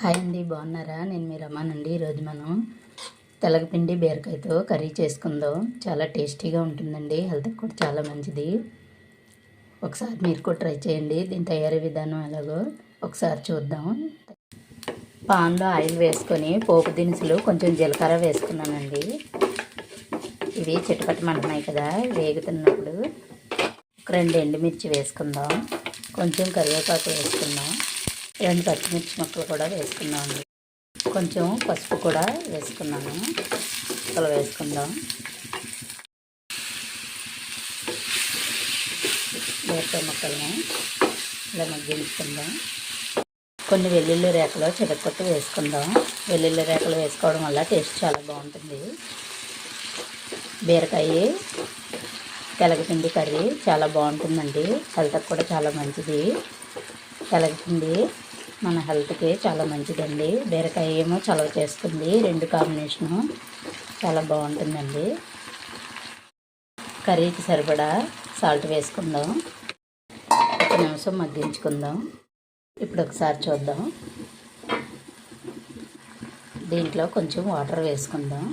Hi అండి, బాగున్నారా? నేను మీ రమానండి. ఈరోజు మనం తెలగపిండి బీరకాయతో కర్రీ చేసుకుందాం. చాలా టేస్టీగా ఉంటుందండి, హెల్త్కి కూడా చాలా మంచిది. ఒకసారి మీరు కూడా ట్రై చేయండి. దీని తయారీ విధానం ఎలాగో ఒకసారి చూద్దాం. పాన్లో ఆయిల్ వేసుకొని పోపు దినుసులు కొంచెం జీలకర్ర వేసుకున్నానండి. ఇవి చిటపటమంటున్నాయి కదా, వేగుతున్నప్పుడు ఒక 2 ఎండుమిర్చి వేసుకుందాం. కొంచెం కరివేపాకు వేసుకుందాం. 2 పచ్చిమిర్చి ముక్కలు కూడా వేసుకున్నాము. కొంచెం పసుపు కూడా వేసుకున్నాను. ముక్కలు వేసుకుందాం. బీరకాయ ముక్కల్ని ఇలా మగ్గించుకుందాం. కొన్ని వెల్లుల్లి రేఖలు చితక్కొట్టి వేసుకుందాం. వెల్లుల్లి రేఖలు వేసుకోవడం వల్ల టేస్ట్ చాలా బాగుంటుంది. బీరకాయ తెలగపిండి కర్రీ చాలా బాగుంటుందండి, హెల్త్కి కూడా చాలా మంచిది. తెలగపిండి మన హెల్త్కి చాలా మంచిదండి. బీరకాయ ఏమో చలవ చేస్తుంది. 2 కాంబినేషను చాలా బాగుంటుందండి. కర్రీకి సరిపడా సాల్ట్ వేసుకుందాం. 1 నిమిషం మగ్గించుకుందాం. ఇప్పుడు ఒకసారి చూద్దాం. దీంట్లో కొంచెం వాటర్ వేసుకుందాం.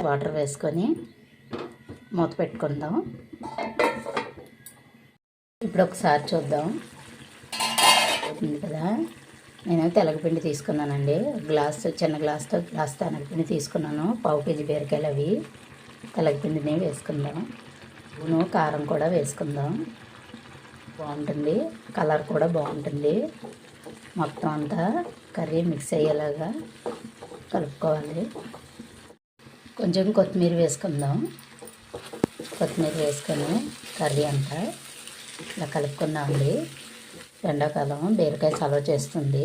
వాటర్ వేసుకొని మూత పెట్టుకుందాం. ఇప్పుడు ఒకసారి చూద్దాం. అవుతుంది కదా, నేను తెలగపిండి తీసుకున్నానండి. చిన్న గ్లాస్తో గ్లాస్ తెలగపిండి తీసుకున్నాను. 1/2 కేజీ బీరకాయలు అవి. తెలగపిండిని వేసుకుందాం. ఉప్పు కారం కూడా వేసుకుందాం. బాగుంటుంది, కలర్ కూడా బాగుంటుంది. మొత్తం అంతా కర్రీ మిక్స్ అయ్యేలాగా కలుపుకోవాలి. కొంచెం కొత్తిమీర వేసుకుందాం. కొత్తిమీర వేసుకొని కర్రీ అంతా ఇలా కలుపుకుందామండి. ఎండాకాలం బీరకాయ చలవ చేస్తుంది.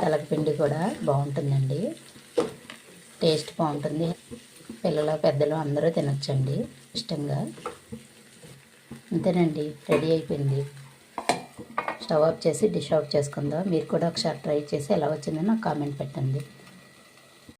తెలగపిండి కూడా బాగుంటుందండి, టేస్ట్ బాగుంటుంది. పిల్లలు పెద్దలు అందరూ తినొచ్చండి ఇష్టంగా. అంతేనండి, రెడీ అయిపోయింది. స్టవ్ ఆఫ్ చేసి డిష్ ఆఫ్ చేసుకుందాం. మీరు కూడా ఒకసారి ట్రై చేసి ఎలా వచ్చిందో నాకు కామెంట్ పెట్టండి.